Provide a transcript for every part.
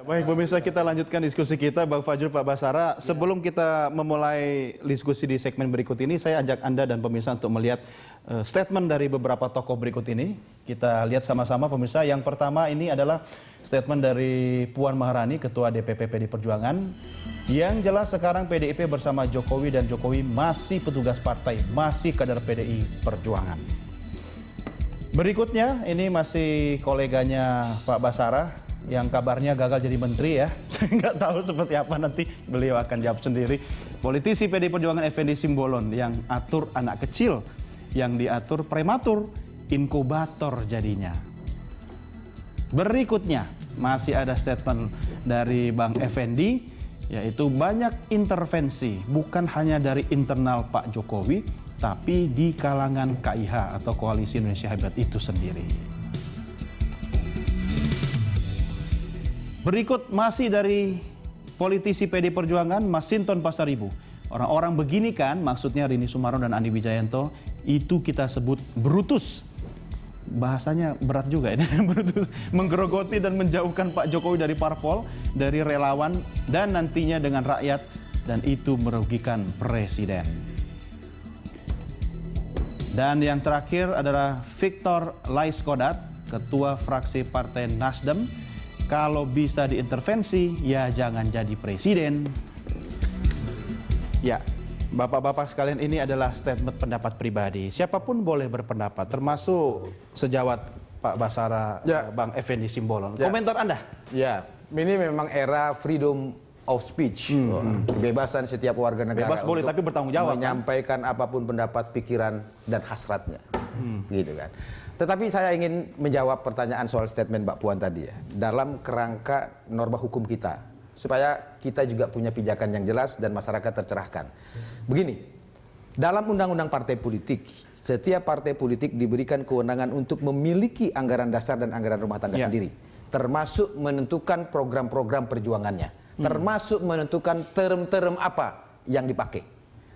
Baik pemirsa, kita lanjutkan diskusi kita Bang Fajrul, Pak Basara. Sebelum kita memulai diskusi di segmen berikut ini, saya ajak Anda dan pemirsa untuk melihat statement dari beberapa tokoh berikut ini. Kita lihat sama-sama pemirsa. Yang pertama ini adalah statement dari Puan Maharani, Ketua DPP PDI Perjuangan. Yang jelas sekarang PDIP bersama Jokowi dan Jokowi masih petugas partai, masih kader PDI Perjuangan. Berikutnya ini masih koleganya Pak Basara yang kabarnya gagal jadi menteri ya. Saya nggak tahu seperti apa, nanti beliau akan jawab sendiri. Politisi PDI Perjuangan Effendi Simbolon yang atur anak kecil, yang diatur prematur, inkubator jadinya. Berikutnya masih ada statement dari Bang Effendi, yaitu banyak intervensi bukan hanya dari internal Pak Jokowi, tapi di kalangan KIH atau Koalisi Indonesia Hebat itu sendiri. Berikut masih dari politisi PDI Perjuangan, Masinton Pasaribu. Orang-orang begini kan, maksudnya Rini Sumarno dan Andi Wijayanto, itu kita sebut brutus. Bahasanya berat juga ini, brutus. Menggerogoti dan menjauhkan Pak Jokowi dari parpol, dari relawan, dan nantinya dengan rakyat, dan itu merugikan Presiden. Dan yang terakhir adalah Victor Laiskodat, Ketua Fraksi Partai Nasdem. Kalau bisa diintervensi, ya jangan jadi presiden. Ya, bapak-bapak sekalian, ini adalah statement pendapat pribadi. Siapapun boleh berpendapat, termasuk sejawat Pak Basara, ya. Bang Effendi Simbolon. Ya. Komentar Anda? Ya, ini memang era freedom of speech. Kebebasan setiap warga negara. Bebas boleh, tapi bertanggung jawab. Menyampaikan apapun pendapat, pikiran, dan hasratnya. Gitu kan. Tetapi saya ingin menjawab pertanyaan soal statement Mbak Puan tadi ya. Dalam kerangka norma hukum kita. Supaya kita juga punya pijakan yang jelas dan masyarakat tercerahkan. Begini, dalam undang-undang partai politik, setiap partai politik diberikan kewenangan untuk memiliki anggaran dasar dan anggaran rumah tangga sendiri. Termasuk menentukan program-program perjuangannya. Termasuk menentukan term-term apa yang dipakai.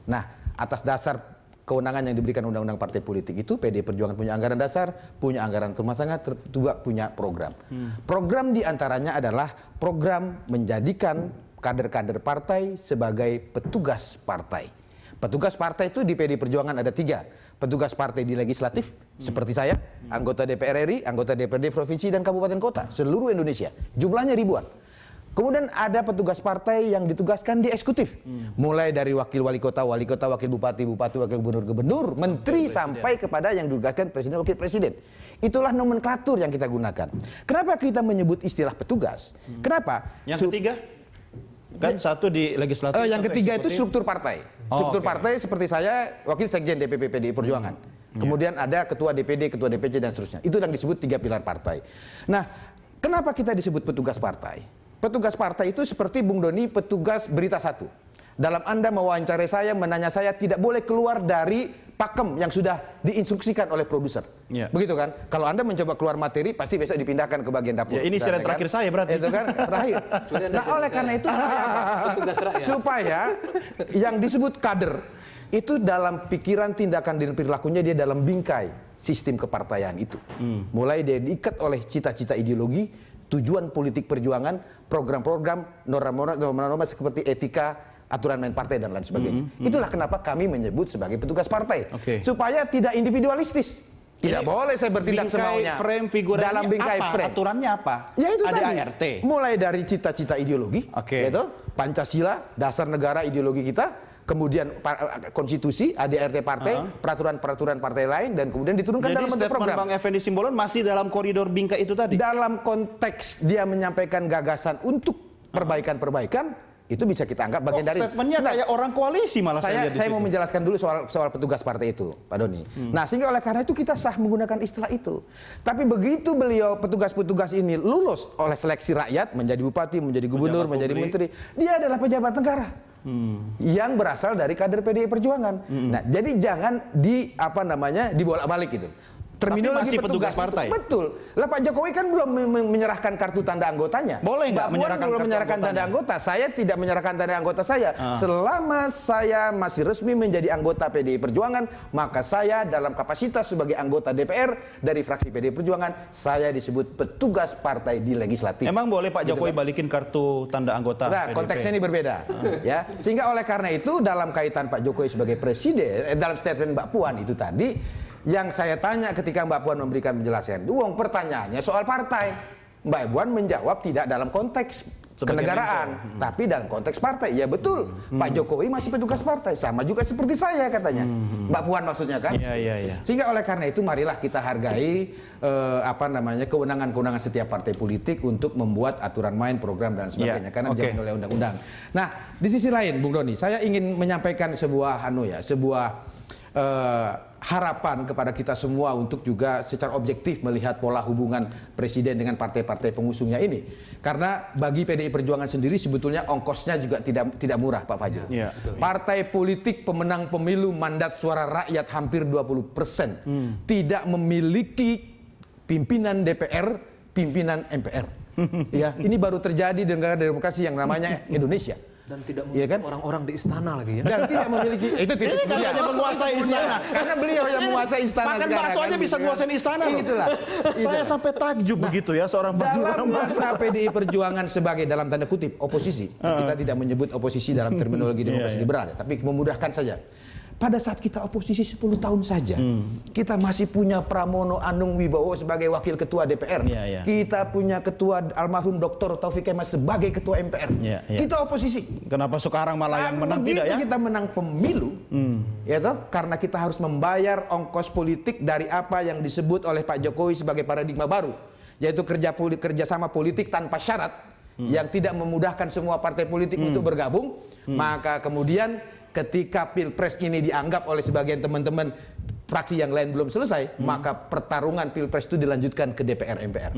Nah, atas dasar kewenangan yang diberikan undang-undang partai politik itu, PDI Perjuangan punya anggaran dasar, punya anggaran rumah tangga, juga punya program. Program diantaranya adalah program menjadikan kader-kader partai sebagai petugas partai. Petugas partai itu di PDI Perjuangan ada 3. Petugas partai di legislatif, seperti saya, anggota DPR RI, anggota DPRD Provinsi dan Kabupaten Kota, seluruh Indonesia. Jumlahnya ribuan. Kemudian ada petugas partai yang ditugaskan di eksekutif. Mulai dari wakil wali kota, wakil bupati, wakil gubernur, menteri, sampai kepada yang ditugaskan presiden, wakil presiden. Itulah nomenklatur yang kita gunakan. Kenapa kita menyebut istilah petugas? Kenapa? Yang ketiga? Kan satu di legislatif. Yang ketiga itu struktur partai. Struktur partai seperti saya, wakil sekjen DPP PDI Perjuangan. Kemudian ada ketua DPD, ketua DPC, dan seterusnya. Itu yang disebut 3 pilar partai. Nah, kenapa kita disebut petugas partai? Petugas partai itu seperti Bung Doni, petugas berita 1. Dalam Anda mewawancarai saya, menanya saya, tidak boleh keluar dari pakem yang sudah diinstruksikan oleh produser. Begitu kan? Kalau Anda mencoba keluar materi, pasti besok dipindahkan ke bagian dapur. Ya, ini syarat terakhir saya berarti. Itu kan terakhir. Nah, oleh karena itu supaya yang disebut kader itu dalam pikiran, tindakan, dan perilakunya dia dalam bingkai sistem kepartaian itu. Mulai dia diikat oleh cita-cita ideologi, tujuan politik perjuangan, program-program, norma-norma seperti etika, aturan main partai, dan lain sebagainya. Itulah kenapa kami menyebut sebagai petugas partai. Supaya tidak individualistis. Tidak boleh saya bertindak semaunya. Frame dalam bingkai apa? frame. Aturannya apa? Ya itu ada tadi. ART. Mulai dari cita-cita ideologi, yaitu Pancasila, dasar negara ideologi kita, kemudian konstitusi, ADRT partai, peraturan-peraturan partai lain, dan kemudian diturunkan dalam bentuk program. Jadi statement Bang Effendi Simbolon masih dalam koridor bingkai itu tadi? Dalam konteks dia menyampaikan gagasan untuk perbaikan-perbaikan, itu bisa kita anggap bagian dari... Statementnya kayak orang koalisi malah saya lihat di Saya situ. mau menjelaskan dulu soal petugas partai itu, Pak Doni. Nah, sehingga oleh karena itu kita sah menggunakan istilah itu. Tapi begitu beliau petugas-petugas ini lulus oleh seleksi rakyat, menjadi bupati, menjadi gubernur, menjadi menteri, dia adalah pejabat negara. Yang berasal dari kader PDI Perjuangan. Nah, jadi jangan dibolak-balik gitu. terminologi masih petugas partai. itu betul. Lah Pak Jokowi kan belum menyerahkan kartu tanda anggotanya. Boleh nggak Mbak Puan menyerahkan belum kartu menyerahkan tanda anggota. Saya tidak menyerahkan tanda anggota saya. Selama saya masih resmi menjadi anggota PDI Perjuangan, maka saya dalam kapasitas sebagai anggota DPR dari fraksi PDI Perjuangan, saya disebut petugas partai di legislatif. Emang boleh Pak Jokowi balikin kartu tanda anggota Nah, PDIP? konteksnya ini berbeda, ya. Sehingga oleh karena itu dalam kaitan Pak Jokowi sebagai presiden, dalam statement Mbak Puan itu tadi, yang saya tanya ketika Mbak Puan memberikan penjelasan, pertanyaannya soal partai. Mbak Puan menjawab tidak dalam konteks Sebagai kenegaraan, tapi dalam konteks partai. Ya betul, Pak Jokowi masih petugas partai, sama juga seperti saya katanya. Mbak Puan maksudnya kan? Iya. Sehingga oleh karena itu marilah kita hargai kewenangan-kewenangan setiap partai politik untuk membuat aturan main, program dan sebagainya, karena dijamin oleh undang-undang. Nah, di sisi lain, Bung Doni, saya ingin menyampaikan sebuah harapan kepada kita semua untuk juga secara objektif melihat pola hubungan presiden dengan partai-partai pengusungnya ini. Karena bagi PDI Perjuangan sendiri sebetulnya ongkosnya juga tidak murah, Pak Fajrul. Ya. Partai politik pemenang pemilu mandat suara rakyat hampir 20%. Tidak memiliki pimpinan DPR, pimpinan MPR. Ya, ini baru terjadi di negara demokrasi yang namanya Indonesia. Dan tidak memiliki orang-orang di istana lagi ya. Dan tidak memiliki itu Ini katanya menguasai istana. Karena beliau yang menguasai istana. Makan sekarang, bakso aja bisa menguasai istana loh. Itulah. Saya sampai takjub begitu ya seorang Fajrul Dalam Rahman. masa PDI Perjuangan sebagai dalam tanda kutip oposisi, kita tidak menyebut oposisi dalam terminologi demokrasi liberal, tapi memudahkan saja. Pada saat kita oposisi 10 tahun saja, kita masih punya Pramono Anung Wibowo sebagai wakil ketua DPR. Kita punya ketua almarhum Dr. Taufik Kemas sebagai ketua MPR. Kita oposisi. Kenapa sekarang malah yang menang Begitu tidak ya? kita menang pemilu, ya toh, karena kita harus membayar ongkos politik dari apa yang disebut oleh Pak Jokowi sebagai paradigma baru, yaitu kerjasama politik tanpa syarat, yang tidak memudahkan semua partai politik untuk bergabung. Maka kemudian ketika Pilpres ini dianggap oleh sebagian teman-teman fraksi yang lain belum selesai, maka pertarungan Pilpres itu dilanjutkan ke DPR MPR.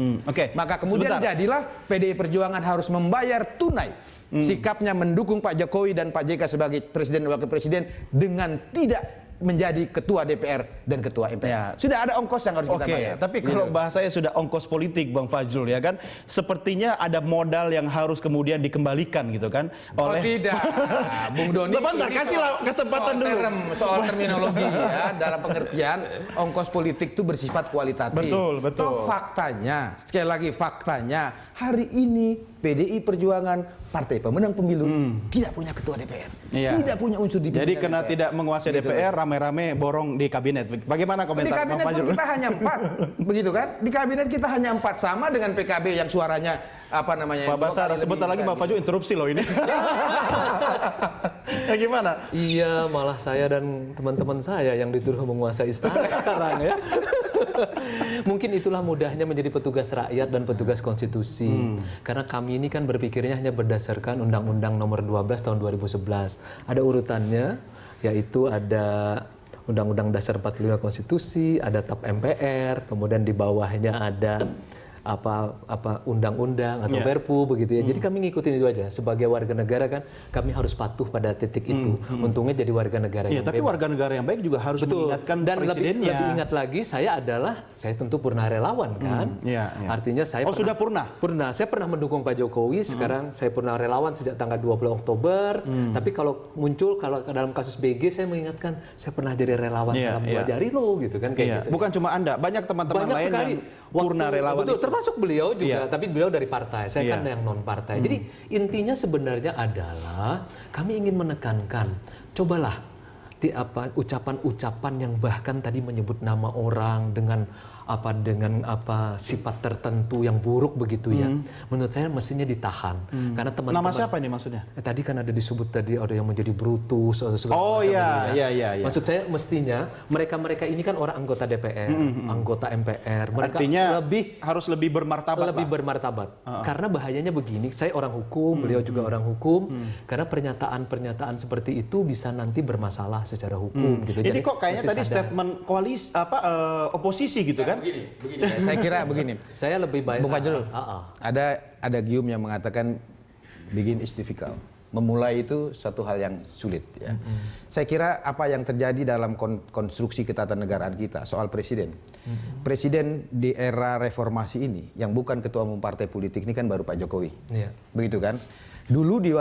Maka kemudian jadilah PDI Perjuangan harus membayar tunai sikapnya mendukung Pak Jokowi dan Pak JK sebagai presiden dan wakil presiden dengan tidak menjadi ketua DPR dan ketua MPR. Sudah ada ongkos yang harus kita bayar. Tapi kalau bahasanya sudah ongkos politik, Bang Fajrul, ya kan, sepertinya ada modal yang harus kemudian dikembalikan gitu kan oleh. Tidak, Bung Doni. Sebentar, kasihlah kesempatan dulu. Soal terminologi ya, dalam pengertian ongkos politik itu bersifat kualitatif. Betul. Toh faktanya, sekali lagi faktanya, hari ini PDI Perjuangan partai pemenang pemilu tidak punya ketua DPR, tidak punya unsur di Jadi pimpinan karena DPR. tidak menguasai DPR, rame-rame borong di kabinet. Bagaimana Di komentar Bang kabinet Fajrul? kita hanya 4, begitu kan? Di kabinet kita hanya 4, sama dengan PKB yang suaranya apa namanya? Pak Basara, sebentar lagi Bang Fajrul interupsi loh ini. Ya gimana? Iya, malah saya dan teman-teman saya yang dituduh menguasai istana sekarang ya. Mungkin itulah mudahnya menjadi petugas rakyat dan petugas konstitusi. Karena kami ini kan berpikirnya hanya berdasarkan Undang-Undang Nomor 12 tahun 2011. Ada urutannya, yaitu ada Undang-Undang Dasar 45 Konstitusi, ada TAP MPR, kemudian di bawahnya ada apa undang-undang atau perpu begitu ya. Jadi kami ngikutin itu aja. Sebagai warga negara kan kami harus patuh pada titik itu. Untungnya jadi warga negara yang tapi bebas. warga negara yang baik juga harus mengingatkan Dan presidennya. lebih ingat lagi, saya tentu purnah relawan kan. Artinya saya sudah purnah? Purnah. Saya pernah mendukung Pak Jokowi, sekarang saya purnah relawan sejak tanggal 20 Oktober. Tapi kalau dalam kasus BG saya mengingatkan, saya pernah jadi relawan dalam buah jari lo gitu kan kayak gitu. Bukan cuma Anda, banyak teman-teman lain sekali. yang purnah relawan. Betul, termasuk beliau juga, tapi beliau dari partai. Saya kan yang non partai. Jadi intinya sebenarnya adalah kami ingin menekankan, cobalah ucapan-ucapan yang bahkan tadi menyebut nama orang dengan sifat tertentu yang buruk begitu ya. Menurut saya mestinya ditahan. Karena teman-teman. Nama siapa ini maksudnya? Tadi kan ada disebut tadi ada yang menjadi brutus atau segala macam. Iya. Maksud saya mestinya mereka ini kan orang anggota DPR, anggota MPR. Mereka artinya harus lebih bermartabat. Lebih bermartabat. Karena bahayanya begini, saya orang hukum, beliau juga orang hukum. Karena pernyataan-pernyataan seperti itu bisa nanti bermasalah secara hukum gitu. Ini Jadi, kok kayaknya tadi statement koalisi oposisi gitu kan? Begini. Saya kira begini. Saya lebih baik. Bung Fajrul, ada gium yang mengatakan begin is difficult. Memulai itu suatu hal yang sulit. Ya. Saya kira apa yang terjadi dalam konstruksi ketatanegaraan kita soal presiden Presiden di era reformasi ini yang bukan ketua umum partai politik ini kan baru Pak Jokowi. Iya. Begitu kan? Dulu di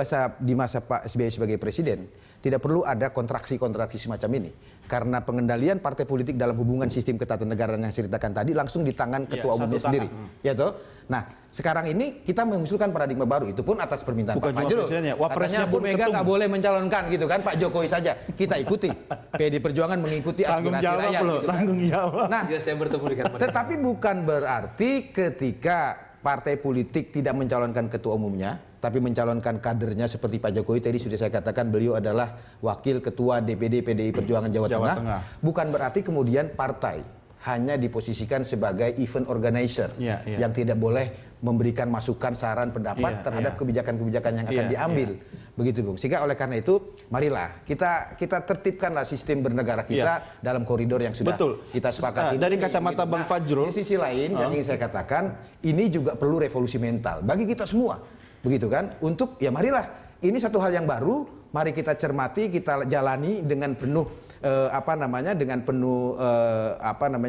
masa Pak SBY sebagai presiden tidak perlu ada kontraksi-kontraksi semacam ini. Karena pengendalian partai politik dalam hubungan sistem ketatanegaraan yang saya ceritakan tadi langsung di tangan ketua umumnya sendiri. Ya toh? Nah, sekarang ini kita mengusulkan paradigma baru, itu pun atas permintaan Bukan Pak cuma Fajrul. presidennya, wapresnya Katanya Bu pun Mega ketum. nggak boleh mencalonkan gitu kan, Pak Jokowi saja. Kita ikuti. PD Perjuangan mengikuti Tanggung aspirasi jawab rakyat. loh, Gitu kan. tanggung jawab. Nah, Ya, saya bertemu dengan mereka. tetapi bukan berarti ketika partai politik tidak mencalonkan ketua umumnya, tapi mencalonkan kadernya seperti Pak Jokowi tadi sudah saya katakan beliau adalah wakil ketua DPD PDI Perjuangan Jawa Tengah. Bukan berarti kemudian partai hanya diposisikan sebagai event organizer yang tidak boleh memberikan masukan, saran, pendapat terhadap kebijakan-kebijakan yang akan diambil. Begitu, Bung. Sehingga oleh karena itu, marilah kita tertibkanlah sistem bernegara kita dalam koridor yang sudah kita sepakati. Dari kacamata Bang Fajrul, Di sisi lain yang ingin saya katakan, ini juga perlu revolusi mental bagi kita semua. Begitu kan? Untuk ya marilah, ini satu hal yang baru, mari kita cermati, kita jalani dengan penuh dengan penuh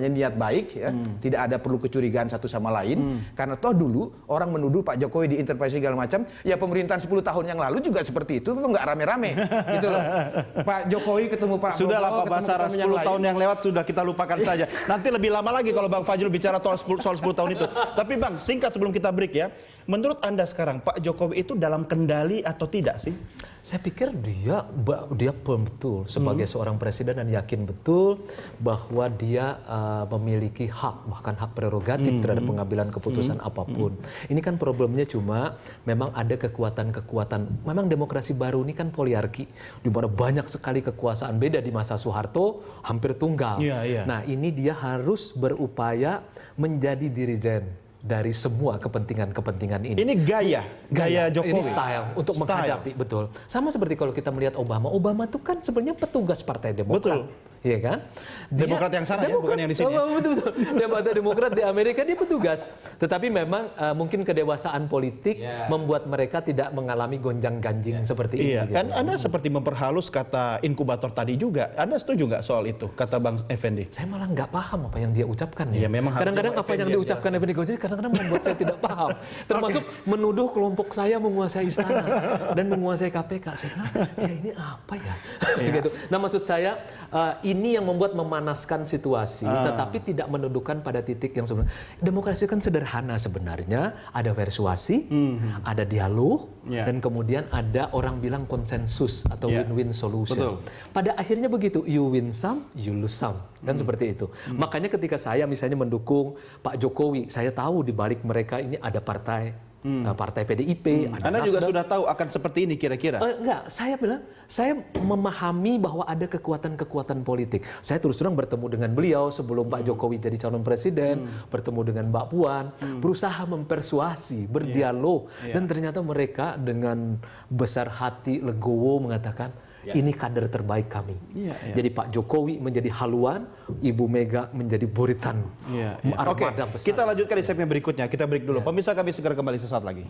niat baik ya. Tidak ada perlu kecurigaan satu sama lain karena toh dulu orang menuduh Pak Jokowi diintervensi segala macam, ya pemerintahan 10 tahun yang lalu juga seperti itu tuh nggak rame-rame gitu loh. Pak Jokowi ketemu Pak Sudahlah Prabowo, Pak Basara, 10 tahun yang lewat sudah kita lupakan saja. Nanti lebih lama lagi kalau Bang Fajrul bicara soal 10 tahun itu. Tapi Bang, singkat sebelum kita break ya. Menurut Anda sekarang Pak Jokowi itu dalam kendali atau tidak sih? Saya pikir dia betul sebagai seorang presiden dan yakin betul bahwa dia memiliki hak, bahkan hak prerogatif terhadap pengambilan keputusan apapun. Ini kan problemnya cuma memang ada kekuatan-kekuatan. Memang demokrasi baru ini kan poliarki, di mana banyak sekali kekuasaan. Beda di masa Soeharto hampir tunggal. Nah, ini dia harus berupaya menjadi dirijen dari semua kepentingan-kepentingan ini. Ini gaya Jokowi. Ini style untuk menghadapi, betul. Sama seperti kalau kita melihat Obama. Obama itu kan sebenarnya petugas Partai Demokrat. Iya kan? Demokrat yang sana ya, bukan yang di sini. Betul. Partai Demokrat di Amerika dia petugas. Tetapi memang mungkin kedewasaan politik membuat mereka tidak mengalami gonjang-ganjing seperti ini. Iya, kan Anda seperti memperhalus kata inkubator tadi juga. Anda setuju nggak soal itu, kata Bang Effendi? Saya malah nggak paham apa yang dia ucapkan. Iya, memang kadang-kadang apa yang diucapkan Effendi Gojek kadang-kadang membuat saya tidak paham. Termasuk menuduh kelompok saya menguasai istana dan menguasai KPK. Saya bilang, ya ini apa ya? Gitu. Nah, maksud saya ini yang membuat memanaskan situasi, tetapi tidak menundukkan pada titik yang sebenarnya. Demokrasi kan sederhana sebenarnya, ada persuasi, ada dialog, dan kemudian ada orang bilang konsensus atau win-win solution. Pada akhirnya begitu, you win some, you lose some, kan seperti itu. Makanya ketika saya misalnya mendukung Pak Jokowi, saya tahu di balik mereka ini ada partai. Partai PDIP. Anda juga sudah tahu akan seperti ini kira-kira? Enggak, saya bilang, saya memahami bahwa ada kekuatan-kekuatan politik. Saya terus terang bertemu dengan beliau sebelum Pak Jokowi jadi calon presiden, bertemu dengan Mbak Puan, berusaha mempersuasi, berdialog, dan ternyata mereka dengan besar hati legowo mengatakan, ini kader terbaik kami. Jadi Pak Jokowi menjadi haluan, Ibu Mega menjadi buritan. Oke, kita lanjutkan di segmen berikutnya. Kita break dulu. Pemirsa, kami segera kembali sesaat lagi.